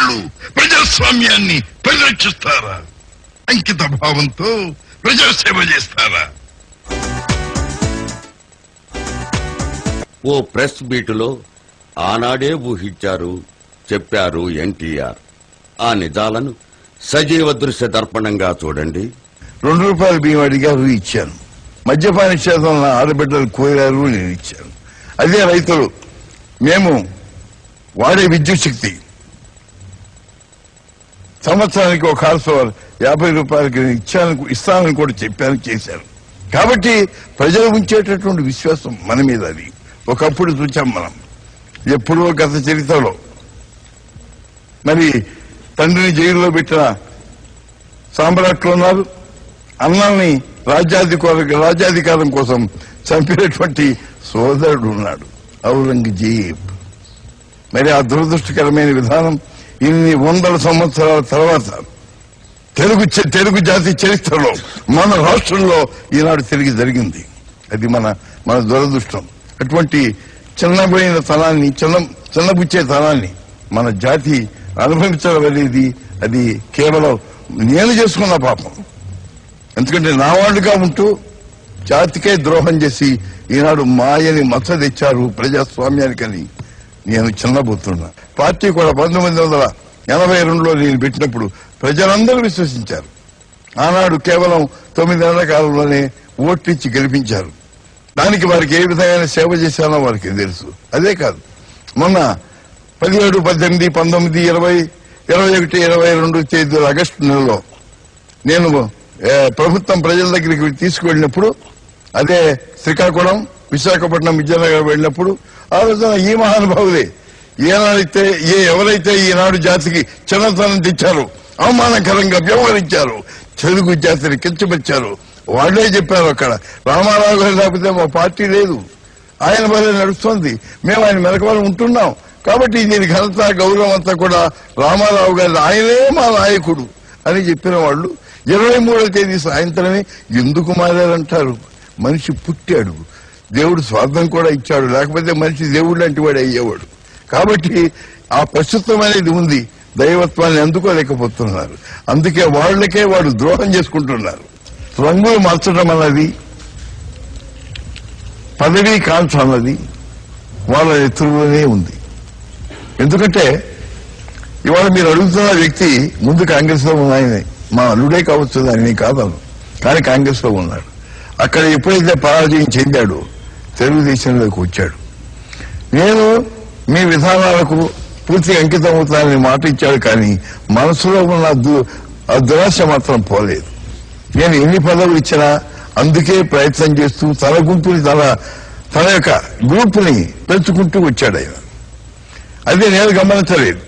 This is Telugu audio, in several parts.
వాళ్ళు ప్రజాస్వామ్యాన్ని పరిరక్షిస్తారా? అంకిత భావంతో ప్రజాసేవ చేస్తారా? ఓ ప్రెస్ మీటులో ఆనాడే ఊహించారు, చెప్పారు ఎన్టీఆర్. ఆ నిజాలను సజీవ దృశ్య దర్పణంగా చూడండి. ₹2 బియ్యం అడిగారు, ఇచ్చాను. మద్యపాన నిషేధం ఆడబిడ్డలు కోరారు, నేను ఇచ్చాను. అదే రైతులు మేము వాడే విద్యుత్ శక్తి సంవత్సరానికి ఒక హార్స్ పవర్ ₹50 ఇస్తానని కూడా చెప్పాను, చేశాను. కాబట్టి ప్రజలు ఉంచేటటువంటి విశ్వాసం మన మీద. అది ఒకప్పుడు చూచాం మనం. ఎప్పుడో గత చరిత్రలో మరి తండ్రిని జైల్లో పెట్టిన సామ్రాట్లు ఉన్నారు, అన్నాన్ని రాజ్యాధికారం కోసం చంపినటువంటి సోదరుడు ఉన్నాడు, ఔరంగజేబ్. మరి ఆ దురదృష్టకరమైన విధానం ఇన్ని 100 సంవత్సరాల తర్వాత తెలుగు జాతి చరిత్రలో మన రాష్ట్రంలో ఈనాడు తిరిగి జరిగింది. అది మన దురదృష్టం. అటువంటి చిన్నబోయిన తనాన్ని, చిన్నబుచ్చే తనాన్ని మన జాతి అనుభవించడం అనేది అది కేవలం నేను చేసుకున్న పాపం. ఎందుకంటే నా వాళ్ళుగా ఉంటూ జాతికే ద్రోహం చేసి ఈనాడు మాయని మచ్చ తెచ్చారు ప్రజాస్వామ్యానికని నేను చిన్నబోతున్నా. పార్టీ కూడా 1982లో నేను పెట్టినప్పుడు ప్రజలందరూ విశ్వసించారు. ఆనాడు కేవలం 9 నెలల కాలంలోనే ఓట్లిచ్చి గెలిపించారు. దానికి వారికి ఏ విధమైన సేవ చేశానో వారికి తెలుసు. అదే కాదు, మొన్న 17, 18, 19, 20, 21, 22 తేదీల ఆగస్టు నెలలో నేను ప్రభుత్వం ప్రజల దగ్గరికి తీసుకువెళ్ళినప్పుడు, అదే శ్రీకాకుళం, విశాఖపట్నం, విజయనగరం వెళ్ళినప్పుడు ఆ రోజున ఈ మహానుభావులే ఎవరైతే ఈనాడు జాతికి చిన్నతనం తెచ్చారో, అవమానకరంగా వ్యవహరించారు, తెలుగు జాతిని కించపరిచారు, వాళ్లే చెప్పారు అక్కడ రామారావు గారు లేకపోతే మా పార్టీ లేదు, ఆయన వల్లే నడుస్తోంది, మేము ఆయన మెలకువలు ఉంటున్నాం, కాబట్టి దీని ఘనత గౌరవం అంతా కూడా రామారావు గారి, ఆయనే మా నాయకుడు అని చెప్పిన వాళ్ళు 23వ తేదీ సాయంత్రమే ఎందుకు మారారంటారు? మనిషి పుట్టాడు, దేవుడు స్వార్థం కూడా ఇచ్చాడు, లేకపోతే మనిషి దేవుడు లాంటి వాడు అయ్యేవాడు. కాబట్టి ఆ ప్రస్తుతం అనేది ఉంది, దైవత్వాన్ని అందుకోలేకపోతున్నారు. అందుకే వాళ్లకే వాడు ద్రోహం చేసుకుంటున్నారు. రంగులు మార్చడం అన్నది, పదవీ కాంక్ష అన్నది వాళ్ళ ఎత్తులోనే ఉంది. ఎందుకంటే ఇవాళ మీరు అడుగుతున్న వ్యక్తి ముందు కాంగ్రెస్ లో ఉన్నాయని, మా అల్లుడే కావచ్చు, దాన్ని కాదను, కానీ కాంగ్రెస్ లో ఉన్నాడు. అక్కడ ఎప్పుడైతే పరాజయం చెందాడో తెలుగుదేశంలోకి వచ్చాడు. నేను మీ విధానాలకు పూర్తిగా అంకితం అవుతానని మాట ఇచ్చాడు, కానీ మనసులో ఉన్న దురాశ మాత్రం పోలేదు. నేను ఎన్ని పదవులు ఇచ్చినా అందుకే ప్రయత్నం చేస్తూ తన గుంపుని తన యొక్క గ్రూప్ని పెంచుకుంటూ వచ్చాడు ఆయన. అదే నేను గమనించలేదు.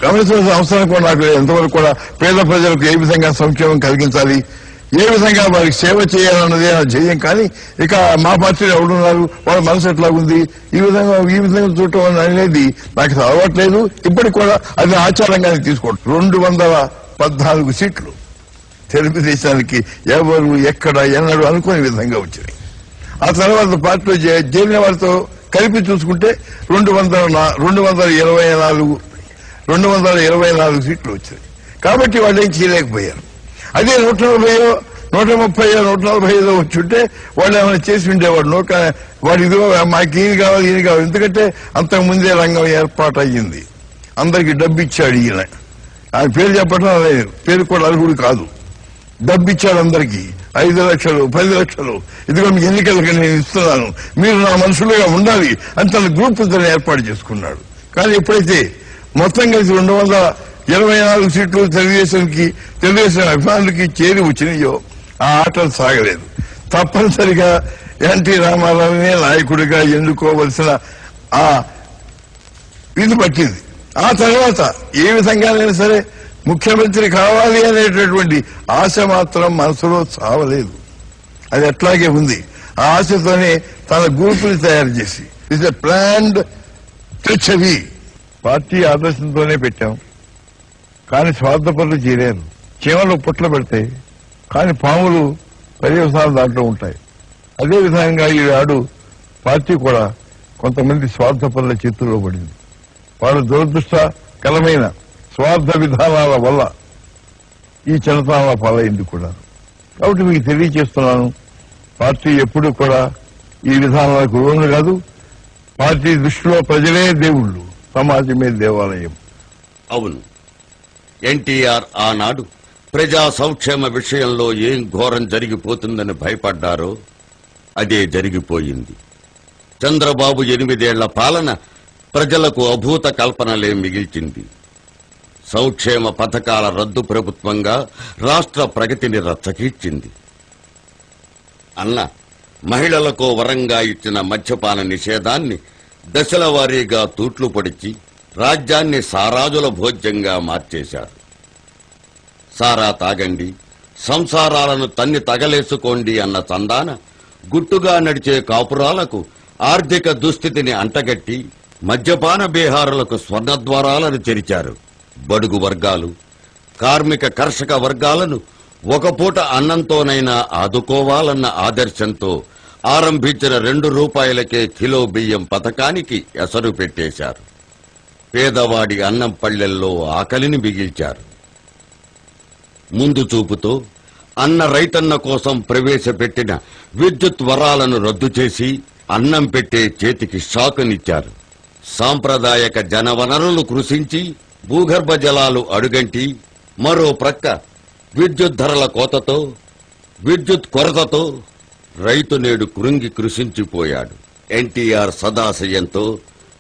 గమనించాల్సిన అవసరం కూడా నాకు ఎంతవరకు కూడా పేద ప్రజలకు ఏ విధంగా సంక్షేమం కలిగించాలి, ఏ విధంగా వారికి సేవ చేయాలన్నదే నా ధ్యేయం. కానీ ఇక మా పార్టీలో ఎవడున్నారు, వాళ్ళ మనసు ఎట్లాగుంది, ఈ విధంగా చూడటం అనేది నాకు అలవాట్లేదు. ఇప్పటికి కూడా అది ఆచారంగానే తీసుకోవడం. 214 సీట్లు తెలుగుదేశానికి ఎవరు ఎక్కడ ఎన్నడూ అనుకోని విధంగా వచ్చినాయి. ఆ తర్వాత పార్టీలో చేరిన వారితో కలిపి చూసుకుంటే 224 సీట్లు వచ్చాయి. కాబట్టి వాళ్ళు ఏం చేయలేకపోయారు. అదే 140, 135 వచ్చుంటే వాళ్ళు ఏమైనా చేసి ఉండేవాడు. వాడు ఇదిగో మాకు ఈయన కావాలి, ఈయన కావాలి. ఎందుకంటే అంతకుముందే రంగం ఏర్పాటు అయ్యింది, అందరికి డబ్బు ఇచ్చాడు ఈయన. ఆయన పేరు చెప్పడం లేదు, పేరు కూడా అర్హుడు కాదు. డబ్బు ఇచ్చాడు అందరికీ, 5 లక్షలు, 10 లక్షలు, ఇదిగో మీకు ఎన్నికలకు నేను ఇస్తున్నాను, మీరు నా మనుషులుగా ఉండాలి అని తన గ్రూప్ ఏర్పాటు చేసుకున్నాడు. కానీ ఎప్పుడైతే మొత్తం కలిసి 224 సీట్లు తెలుగుదేశం అభిమానులకి చేరి వచ్చినాయో ఆ ఆటలు సాగలేదు. తప్పనిసరిగా ఎన్టీ రామారావునే నాయకుడిగా ఎన్నుకోవలసిన ఆ ఇది పట్టింది. ఆ తర్వాత ఏ విధంగానైనా సరే ముఖ్యమంత్రి కావాలి అనేటటువంటి ఆశ మాత్రం మనసులో చావలేదు. అది అట్లాగే ఉంది. ఆ ఆశతోనే తన గ్రూపుని తయారు చేసి it's a planned treachery. Party ఆదర్శంతోనే పెట్టాం, కానీ స్వార్థపరులు చేరారు. చీమలు పుట్ల పెడతాయి, కానీ పాములు పర్యవసానాలు దాంట్లో ఉంటాయి. అదే విధంగా ఈనాడు పార్టీ కూడా కొంతమంది స్వార్థపరుల చేతుల్లో పడింది. వాళ్ళు దురదృష్టకరమైన స్వార్థ విధానాల వల్ల ఈ చలతాల పాలైంది కూడా. కాబట్టి మీకు తెలియజేస్తున్నాను, పార్టీ ఎప్పుడు కూడా ఈ విధానాలకు లోను కాదు. పార్టీ దృష్టిలో ప్రజలే దేవుళ్ళు, సమాజమే దేవాలయం. అవును, ఎన్టీఆర్ ఆనాడు ప్రజా సంక్షేమ విషయంలో ఏం ఘోరం జరిగిపోతుందని భయపడ్డారో అదే జరిగిపోయింది. చంద్రబాబు 8 ఏళ్ల పాలన ప్రజలకు అభూత కల్పనలే మిగిల్చింది. సంక్షేమ పథకాల రద్దు ప్రభుత్వంగా రాష్ట్ర ప్రగతిని రచ్చకీర్చింది. అన్న మహిళలకు వరంగా ఇచ్చిన మద్యపాన నిషేధాన్ని దశల వారీగా తూట్లు పొడిచి రాజ్యాన్ని సారాజుల భోజ్యంగా మార్చేశారు. సారా తాగండి, సంసారాలను తన్ని తగలేసుకోండి అన్న చందాన గుట్టుగా నడిచే కాపురాలకు ఆర్థిక దుస్థితిని అంటగట్టి మద్యపాన బేహారులకు స్వర్ణద్వారాలను తెరిచారు. బడుగు వర్గాలు, కార్మిక కర్షక వర్గాలను ఒక పూట అన్నంతోనైనా ఆదుకోవాలన్న ఆదర్శంతో ఆరంభించిన 2 రూపాయలకే కిలో బియ్యం పథకానికి ఎసరు పెట్టేశారు. పేదవాడి అన్నం పళ్ళెల్లో ఆకలిని మిగిల్చారు. ముందు చూపుతో అన్న రైతన్న కోసం ప్రవేశపెట్టిన విద్యుత్ వరాలను రద్దు చేసి అన్నం పెట్టే చేతికి షాకునిచ్చారు. సాంప్రదాయక జనవనరులు కృషించి భూగర్భ జలాలు అడుగంటి మరో ప్రక్క విద్యుత్ ధరల కోతతో, విద్యుత్ కొరతతో రైతు నేడు కృంగి కృషించిపోయాడు. ఎన్టీఆర్ సదాశయంతో,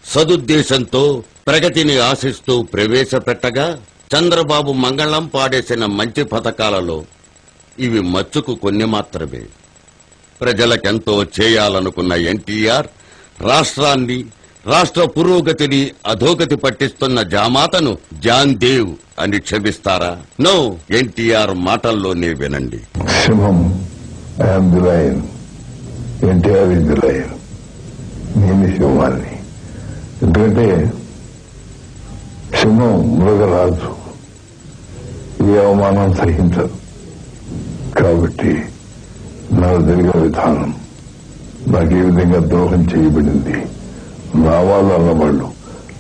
సదుద్దేశంతో ప్రగతిని ఆశిస్తూ ప్రవేశపెట్టగా చంద్రబాబు మంగళం పాడేసిన మంచి పథకాలలో ఇవి మచ్చుకు కొన్ని మాత్రమే. ప్రజలకెంతో చేయాలనుకున్న ఎన్టీఆర్ రాష్ట్రాన్ని, రాష్ట్ర పురోగతిని అధోగతి పట్టిస్తున్న జామాతను జాన్ దేవ్ అని క్షమిస్తారా? నో, ఎన్టీఆర్ మాటల్లోనే వినండి. సింహం, I'm the lion, NTR is the lion. నేను సింహాన్ని. ఎందుకంటే సింహం మృగరాజు, ఏ అవమానం సహించదు. కాబట్టి నాకు జరిగిన విధానం, నాకు ఏ విధంగా ద్రోహం చేయబడింది, నా వాళ్ళు అన్నవాళ్ళు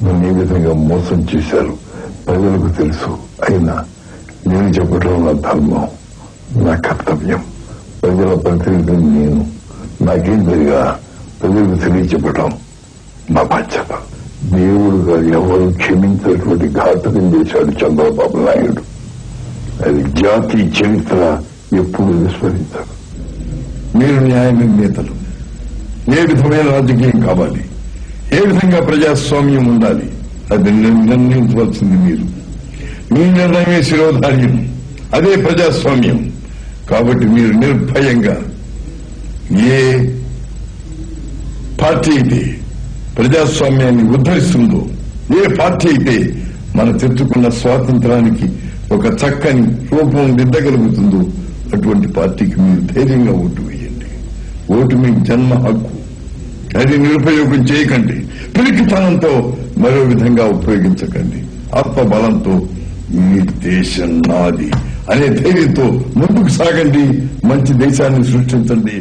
నన్ను ఏ విధంగా మోసం చేశారు ప్రజలకు తెలుసు. అయినా నేను చెప్పడం నా ధర్మం, నా కర్తవ్యం. ప్రజల ప్రతినిధిని నేను. నాకేం జరిగా ప్రజలకు తెలియచెప్పడం నా బాధ్యత. దేవుడుగా ఎవరు క్షమించినటువంటి ఘాతకం చేశాడు చంద్రబాబు నాయుడు. అది జాతి చరిత్ర ఎప్పుడు విస్మరించారు. మీరు న్యాయ నిర్ణేతలు. ఏ విధమైన రాజకీయం కావాలి, ఏ విధంగా ప్రజాస్వామ్యం ఉండాలి, అది నిర్ణయించవలసింది మీరు. మీ నిర్ణయమే శిరోధార్యం, అదే ప్రజాస్వామ్యం. కాబట్టి మీరు నిర్భయంగా ఏ పార్టీ అయితే ప్రజాస్వామ్యాన్ని ఉద్ధరిస్తుందో, ఏ పార్టీ అయితే మన తెచ్చుకున్న స్వాతంత్రానికి ఒక చక్కని రూపం దిద్దగలుగుతుందో అటువంటి పార్టీకి మీరు ధైర్యంగా ఓటు వేయండి. ఓటు మీకు జన్మ హక్కు. అది నిరుపయోగం చేయకండి. పిరికితనంతో మరో విధంగా ఉపయోగించకండి. ఆత్మబలంతో ఈ దేశం నాది అనే ధైర్యంతో ముందుకు సాగండి. మంచి దేశాన్ని సృష్టించండి.